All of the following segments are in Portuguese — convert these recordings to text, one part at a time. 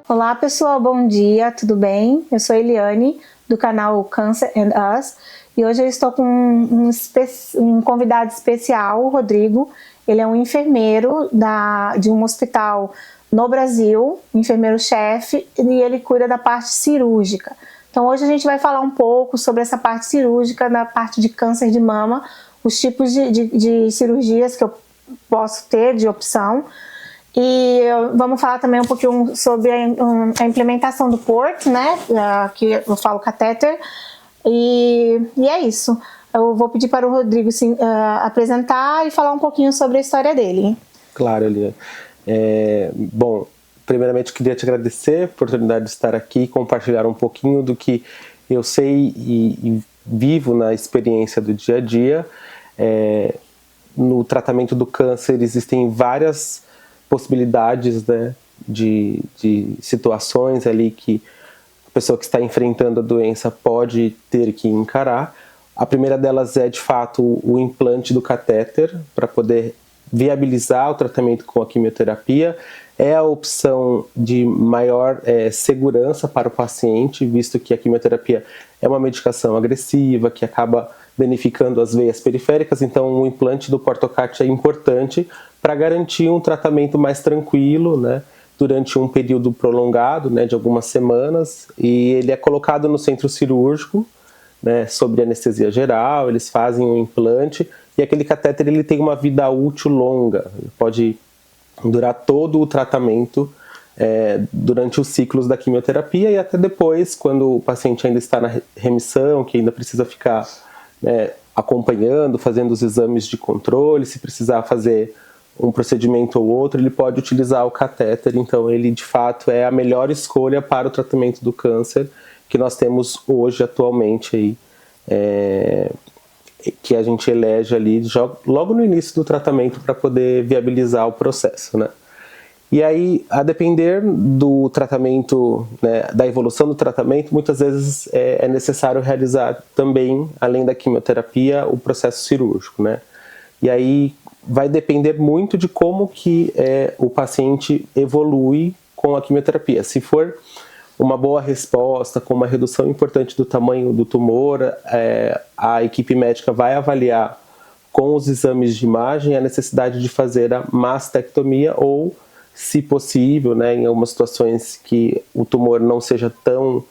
Olá pessoal, bom dia, tudo bem? Eu sou Eliane, do canal Cancer and Us, e hoje eu estou com um convidado especial, o Rodrigo. Ele é um enfermeiro de um hospital no Brasil, enfermeiro-chefe, e ele cuida da parte cirúrgica. Então hoje a gente vai falar um pouco sobre essa parte cirúrgica, da parte de câncer de mama, os tipos de cirurgias que eu posso ter de opção. E vamos falar também um pouquinho sobre a implementação do port, né, que eu falo catéter, e é isso. Eu vou pedir para o Rodrigo se apresentar e falar um pouquinho sobre a história dele. Claro, Eliane. Bom, primeiramente queria te agradecer a oportunidade de estar aqui e compartilhar um pouquinho do que eu sei e vivo na experiência do dia a dia. No tratamento do câncer existem várias possibilidades, né, de situações ali que a pessoa que está enfrentando a doença pode ter que encarar. A primeira delas é, de fato, o implante do catéter para poder viabilizar o tratamento com a quimioterapia. É a opção de maior segurança para o paciente, visto que a quimioterapia é uma medicação agressiva que acaba danificando as veias periféricas, então o implante do Portocart é importante para garantir um tratamento mais tranquilo, né, durante um período prolongado, né, de algumas semanas, e ele é colocado no centro cirúrgico, né, sob anestesia geral. Eles fazem um implante e aquele catéter ele tem uma vida útil longa, ele pode durar todo o tratamento durante os ciclos da quimioterapia e até depois, quando o paciente ainda está na remissão, que ainda precisa ficar acompanhando, fazendo os exames de controle, se precisar fazer um procedimento ou outro, ele pode utilizar o catéter. Então ele de fato é a melhor escolha para o tratamento do câncer que nós temos hoje atualmente aí, que a gente elege ali logo no início do tratamento para poder viabilizar o processo, né? E aí, a depender do tratamento, né, da evolução do tratamento, muitas vezes é necessário realizar também, além da quimioterapia, o processo cirúrgico, né? E aí vai depender muito de como que o paciente evolui com a quimioterapia. Se for uma boa resposta, com uma redução importante do tamanho do tumor, a equipe médica vai avaliar com os exames de imagem a necessidade de fazer a mastectomia ou, se possível, né, em algumas situações que o tumor não seja tão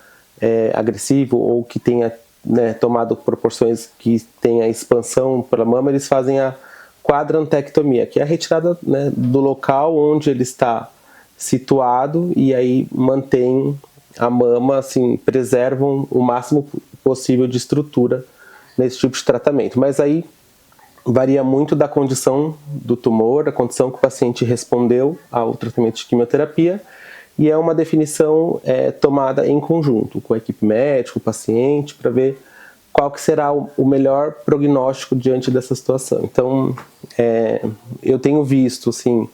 agressivo ou que tenha, né, tomado proporções que tenha expansão pela mama, eles fazem a quadrantectomia, que é a retirada, né, do local onde ele está situado, e aí mantém a mama, assim, preservam o máximo possível de estrutura nesse tipo de tratamento. Mas aí varia muito da condição do tumor, a condição que o paciente respondeu ao tratamento de quimioterapia, e é uma definição tomada em conjunto com a equipe médica, o paciente, para ver qual que será o melhor prognóstico diante dessa situação. Então, eu tenho visto, assim,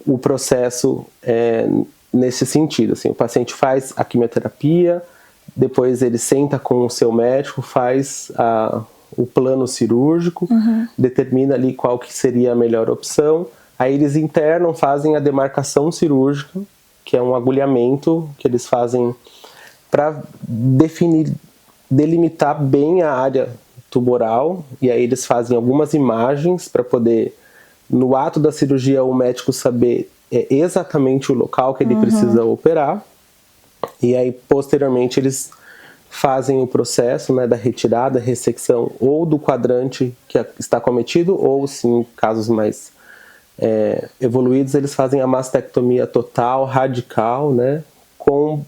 o processo nesse sentido. Assim, o paciente faz a quimioterapia, depois ele senta com o seu médico, faz o plano cirúrgico, determina ali qual que seria a melhor opção. Aí eles internam, fazem a demarcação cirúrgica, que é um agulhamento que eles fazem para delimitar bem a área tumoral, e aí eles fazem algumas imagens para poder, no ato da cirurgia, o médico saber exatamente o local que ele precisa operar, e aí posteriormente eles fazem o processo, né, da retirada, ressecção ou do quadrante que está cometido, ou sim, casos mais evoluídos, eles fazem a mastectomia total, radical, né, com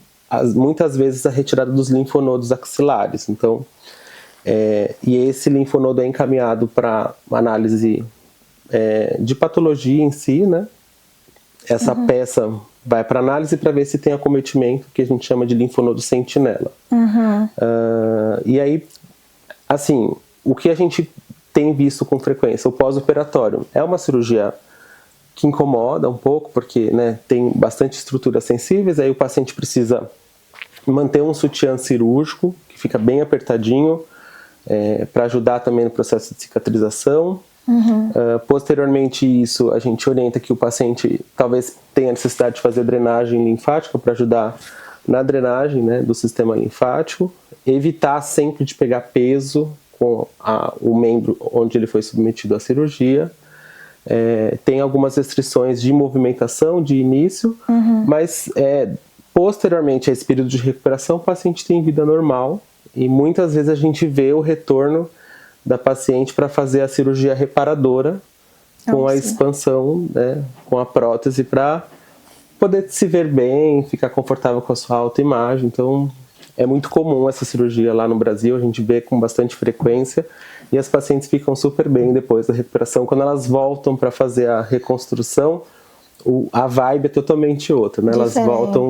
muitas vezes a retirada dos linfonodos axilares. Então, e esse linfonodo é encaminhado para análise de patologia em si, né? Essa peça vai para análise para ver se tem acometimento, que a gente chama de linfonodo sentinela. E aí, assim, o que a gente tem visto com frequência, o pós-operatório, é uma cirurgia que incomoda um pouco, porque, né, tem bastante estruturas sensíveis, aí o paciente precisa manter um sutiã cirúrgico, que fica bem apertadinho, para ajudar também no processo de cicatrização. Posteriormente isso, a gente orienta que o paciente talvez tenha necessidade de fazer drenagem linfática para ajudar na drenagem, né, do sistema linfático, evitar sempre de pegar peso com o membro onde ele foi submetido à cirurgia. Tem algumas restrições de movimentação de início, mas posteriormente a esse período de recuperação, o paciente tem vida normal e muitas vezes a gente vê o retorno da paciente para fazer a cirurgia reparadora com a expansão, né, com a prótese, para poder se ver bem, ficar confortável com a sua autoimagem. Então, é muito comum essa cirurgia lá no Brasil, a gente vê com bastante frequência e as pacientes ficam super bem depois da recuperação. Quando elas voltam para fazer a reconstrução, a vibe é totalmente outra, né? Elas voltam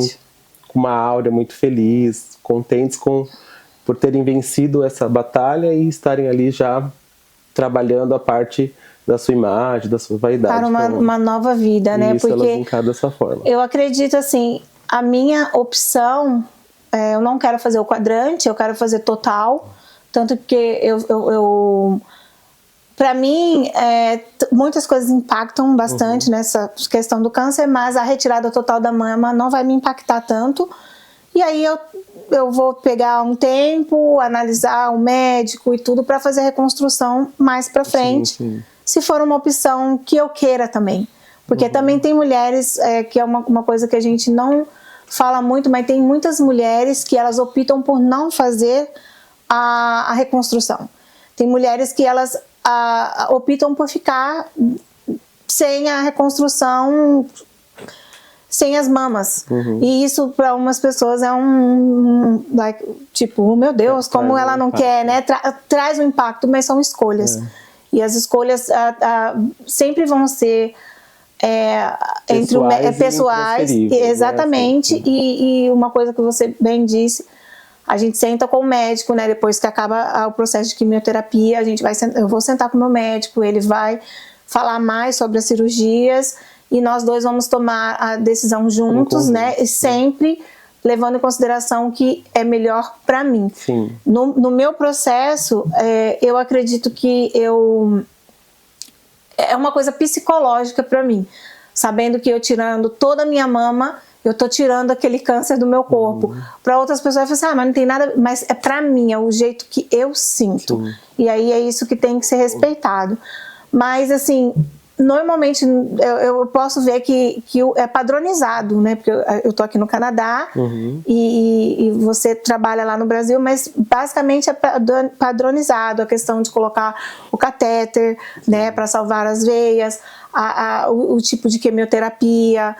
com uma áurea muito feliz, contentes por terem vencido essa batalha e estarem ali já trabalhando a parte da sua imagem, da sua vaidade. Para uma nova vida, né? Isso, porque elas encaram dessa forma. Eu acredito assim, a minha opção, eu não quero fazer o quadrante, eu quero fazer total, tanto que para mim, muitas coisas impactam bastante nessa questão do câncer, mas a retirada total da mama não vai me impactar tanto. E aí eu vou pegar um tempo, analisar o médico e tudo para fazer a reconstrução mais para frente, se for uma opção que eu queira também. Porque também tem mulheres, que é uma coisa que a gente não fala muito, mas tem muitas mulheres que elas optam por não fazer a reconstrução. Tem mulheres que elas optam por ficar sem a reconstrução, sem as mamas. E isso para umas pessoas é tipo, meu Deus, como ela não quer, né? Traz um impacto, mas são escolhas. E as escolhas sempre vão ser pessoais, exatamente. Né? E uma coisa que você bem disse, a gente senta com o médico, né? Depois que acaba o processo de quimioterapia, eu vou sentar com o meu médico, ele vai falar mais sobre as cirurgias e nós dois vamos tomar a decisão juntos, né? E sempre levando em consideração o que é melhor para mim. No meu processo, eu acredito que é uma coisa psicológica para mim, sabendo que eu tirando toda a minha mama, eu tô tirando aquele câncer do meu corpo. Para outras pessoas, eu falo assim, mas não tem nada, mas é para mim, é o jeito que eu sinto. E aí é isso que tem que ser respeitado. Mas assim, normalmente eu posso ver que é padronizado, né? Porque eu tô aqui no Canadá e você trabalha lá no Brasil, mas basicamente é padronizado a questão de colocar o catéter, né? Para salvar as veias, o tipo de quimioterapia,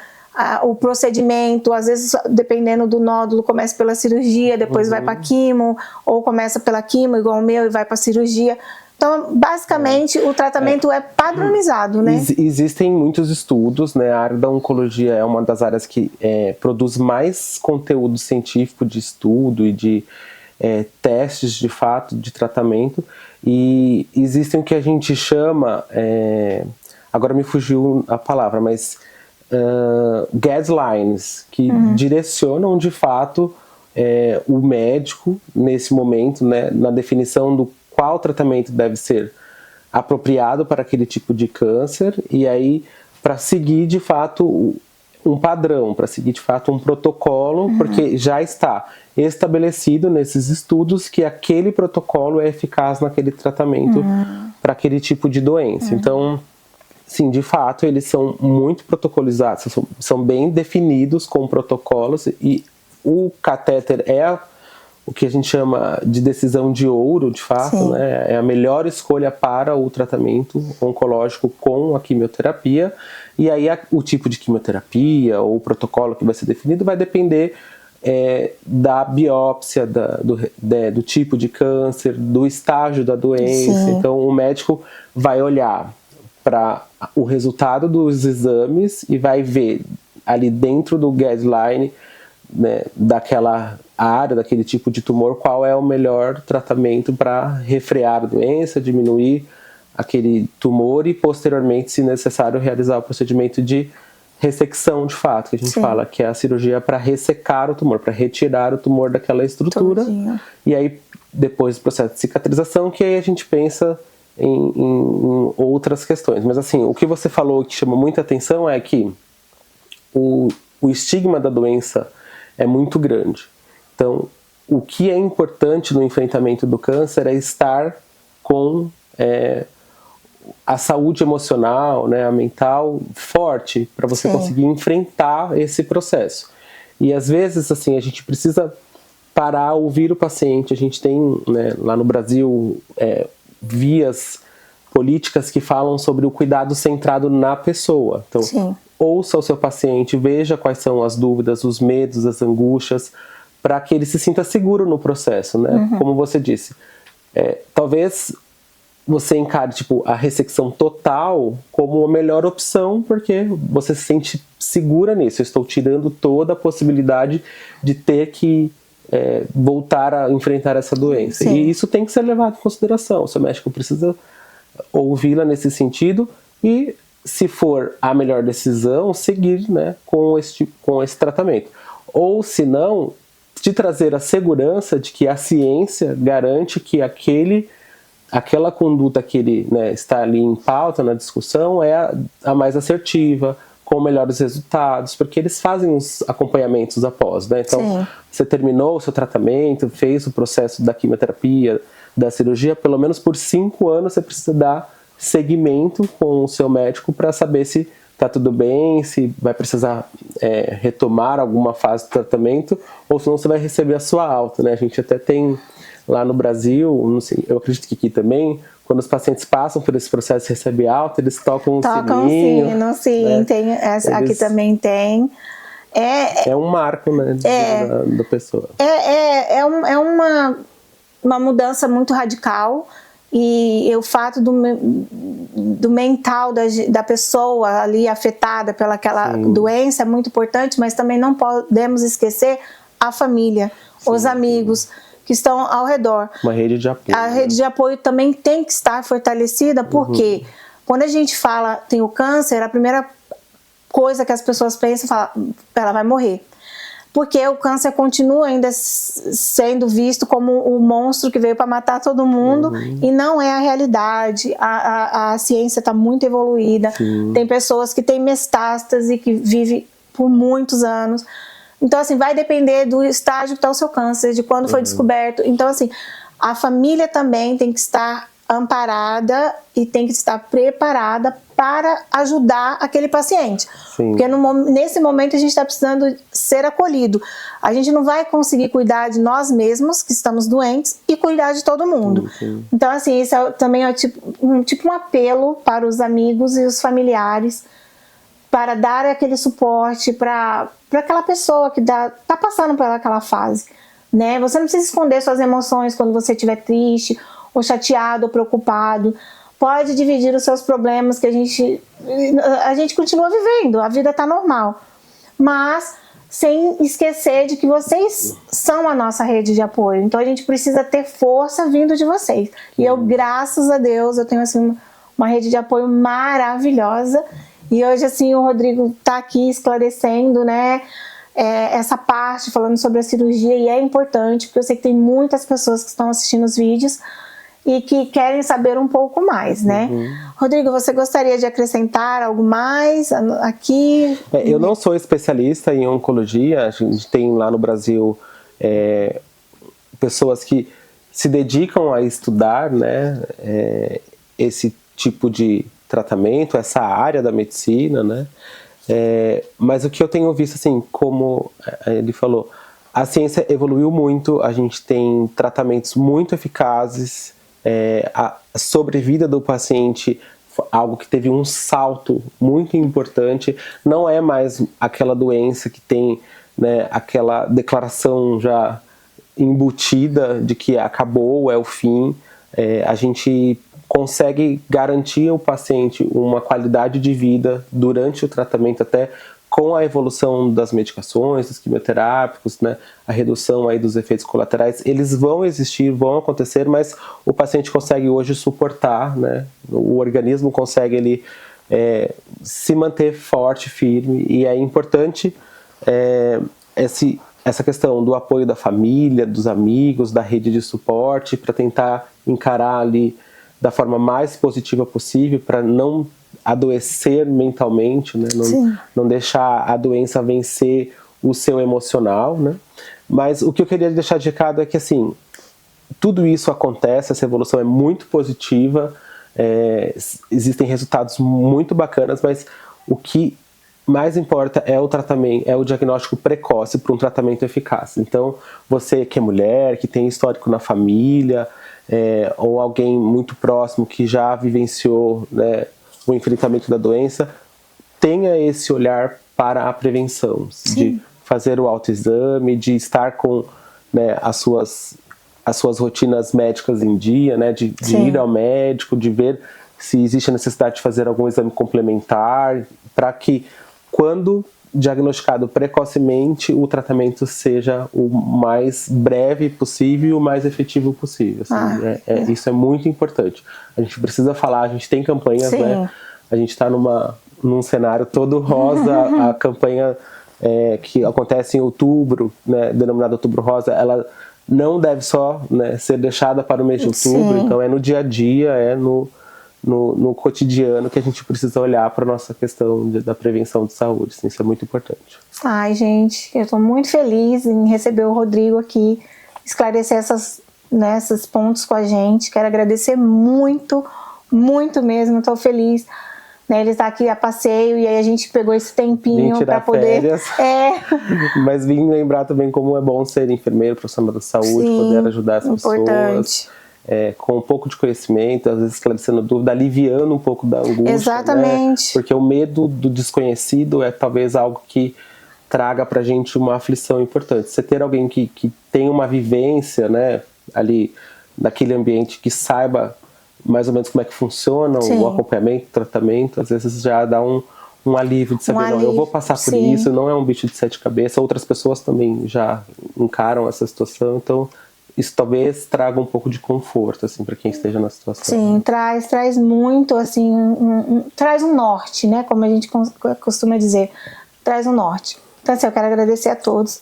o procedimento, às vezes dependendo do nódulo começa pela cirurgia, depois vai para quimo, ou começa pela quimo igual o meu e vai para cirurgia. Então, basicamente, o tratamento é padronizado, né? Existem muitos estudos, né? A área da oncologia é uma das áreas que produz mais conteúdo científico de estudo e de testes, de fato, de tratamento. E existem o que a gente chama, agora me fugiu a palavra, mas guidelines, que direcionam, de fato, o médico, nesse momento, né, na definição do qual tratamento deve ser apropriado para aquele tipo de câncer, e aí para seguir de fato um padrão, para seguir de fato um protocolo, porque já está estabelecido nesses estudos que aquele protocolo é eficaz naquele tratamento para aquele tipo de doença. Então, sim, de fato, eles são muito protocolizados, são bem definidos com protocolos, e o catéter é o que a gente chama de decisão de ouro, de fato, né? É a melhor escolha para o tratamento oncológico com a quimioterapia. E aí o tipo de quimioterapia ou o protocolo que vai ser definido vai depender da biópsia, do tipo de câncer, do estágio da doença. Então o médico vai olhar para o resultado dos exames e vai ver ali dentro do guideline, né, daquela área, daquele tipo de tumor, qual é o melhor tratamento para refrear a doença, diminuir aquele tumor e posteriormente, se necessário, realizar o procedimento de ressecção, de fato, que a gente fala, que é a cirurgia para ressecar o tumor, para retirar o tumor daquela estrutura. E aí, depois do processo de cicatrização, que aí a gente pensa em outras questões. Mas assim, o que você falou que chama muita atenção é que o estigma da doença é muito grande. Então, o que é importante no enfrentamento do câncer é estar com a saúde emocional, né, a mental forte, para você conseguir enfrentar esse processo. E às vezes, assim, a gente precisa parar, ouvir o paciente. A gente tem, né, lá no Brasil, vias políticas que falam sobre o cuidado centrado na pessoa. Então, ouça o seu paciente, veja quais são as dúvidas, os medos, as angústias, para que ele se sinta seguro no processo, né? Como você disse. Talvez você encare tipo, a ressecção total como a melhor opção, porque você se sente segura nisso. Eu estou tirando toda a possibilidade de ter que voltar a enfrentar essa doença. E isso tem que ser levado em consideração. O seu médico precisa ouvi-la nesse sentido e, se for a melhor decisão, seguir, né, com esse tratamento. Ou, se não, te trazer a segurança de que a ciência garante que aquela conduta que ele, né, está ali em pauta na discussão é a mais assertiva, com melhores resultados, porque eles fazem os acompanhamentos após, né? Então, você terminou o seu tratamento, fez o processo da quimioterapia, da cirurgia, pelo menos por 5 anos você precisa dar seguimento com o seu médico para saber se está tudo bem, se vai precisar retomar alguma fase do tratamento, ou senão você vai receber a sua alta, né? A gente até tem lá no Brasil, não sei, eu acredito que aqui também, quando os pacientes passam por esse processo de receber alta, eles tocam um sininho. Sim, né? Tem, aqui também tem. É um marco, né, da pessoa. É uma mudança muito radical, e o fato do mental da pessoa ali afetada pelaquela doença é muito importante, mas também não podemos esquecer a família, os amigos que estão ao redor. Uma rede de apoio. A rede de apoio também tem que estar fortalecida, porque quando a gente fala tem o câncer, a primeira coisa que as pessoas pensam é ela vai morrer. Porque o câncer continua ainda sendo visto como o monstro que veio para matar todo mundo, e não é a realidade. A ciência está muito evoluída. Tem pessoas que têm metástase, que vivem por muitos anos. Então, assim, vai depender do estágio que está o seu câncer, de quando foi descoberto. Então, assim, a família também tem que estar amparada e tem que estar preparada para ajudar aquele paciente. Porque nesse momento a gente está precisando ser acolhido. A gente não vai conseguir cuidar de nós mesmos, que estamos doentes, e cuidar de todo mundo. Então, assim, isso também é tipo um apelo para os amigos e os familiares, para dar aquele suporte para aquela pessoa que está passando por aquela fase, né? Você não precisa esconder suas emoções quando você estiver triste, ou chateado, ou preocupado. Pode dividir os seus problemas, que a gente continua vivendo, a vida está normal. Mas sem esquecer de que vocês são a nossa rede de apoio. Então a gente precisa ter força vindo de vocês. E eu, graças a Deus, eu tenho assim, uma rede de apoio maravilhosa. E hoje, assim, o Rodrigo está aqui esclarecendo, né, essa parte, falando sobre a cirurgia, e é importante, porque eu sei que tem muitas pessoas que estão assistindo os vídeos e que querem saber um pouco mais, né? Rodrigo, você gostaria de acrescentar algo mais aqui? Eu não sou especialista em oncologia. A gente tem lá no Brasil pessoas que se dedicam a estudar, né, esse tipo de tratamento, essa área da medicina, né? Mas o que eu tenho visto, assim, como ele falou, a ciência evoluiu muito, a gente tem tratamentos muito eficazes, a sobrevida do paciente, algo que teve um salto muito importante, não é mais aquela doença que tem, né, aquela declaração já embutida de que acabou, é o fim. A gente consegue garantir ao paciente uma qualidade de vida durante o tratamento, até com a evolução das medicações, dos quimioterápicos, né, a redução aí dos efeitos colaterais. Eles vão existir, vão acontecer, mas o paciente consegue hoje suportar, né, o organismo consegue ele, se manter forte, firme, e é importante essa questão do apoio da família, dos amigos, da rede de suporte, para tentar encarar ali da forma mais positiva possível para não adoecer mentalmente, né? Não deixar a doença vencer o seu emocional, né? Mas o que eu queria deixar de recado é que, assim, tudo isso acontece, essa evolução é muito positiva, existem resultados muito bacanas, mas o que mais importa é o tratamento, é o diagnóstico precoce para um tratamento eficaz. Então, você que é mulher, que tem histórico na família, ou alguém muito próximo que já vivenciou, né, o enfrentamento da doença, tenha esse olhar para a prevenção, de fazer o autoexame, de estar com, né, as suas rotinas médicas em dia, né, de ir ao médico, de ver se existe a necessidade de fazer algum exame complementar, para que, quando diagnosticado precocemente, o tratamento seja o mais breve possível e o mais efetivo possível. Assim, isso é muito importante. A gente precisa falar, a gente tem campanhas, né? A gente está num cenário todo rosa, a campanha que acontece em outubro, né, denominada Outubro Rosa, ela não deve só, né, ser deixada para o mês de outubro, então é no dia a dia, no cotidiano que a gente precisa olhar para a nossa questão da prevenção de saúde. Assim, isso é muito importante. Ai, gente, eu estou muito feliz em receber o Rodrigo aqui, esclarecer esses pontos com a gente. Quero agradecer muito, muito mesmo, estou feliz. Né, ele está aqui a passeio e aí a gente pegou esse tempinho para poder... Férias, mas vim lembrar também como é bom ser enfermeiro, profissional da saúde, poder ajudar as pessoas. Com um pouco de conhecimento, às vezes esclarecendo dúvida, aliviando um pouco da angústia. Exatamente. Né? Porque o medo do desconhecido é talvez algo que traga pra gente uma aflição importante. Você ter alguém que tem uma vivência, né, ali naquele ambiente, que saiba mais ou menos como é que funciona o acompanhamento, o tratamento, às vezes já dá um alívio de saber, não, eu vou passar por isso, não é um bicho de 7 cabeças, outras pessoas também já encaram essa situação, então isso talvez traga um pouco de conforto, assim, para quem esteja na situação. Sim, traz muito, assim, traz um norte, né, como a gente costuma dizer, traz um norte. Então, assim, eu quero agradecer a todos,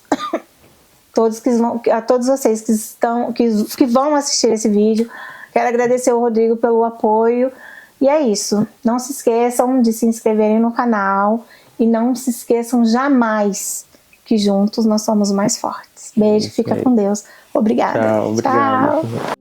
a todos vocês que vão assistir esse vídeo. Quero agradecer ao Rodrigo pelo apoio. E é isso. Não se esqueçam de se inscreverem no canal. E não se esqueçam jamais que juntos nós somos mais fortes. Beijo, fica com Deus. Obrigada. Tchau, obrigado. Tchau.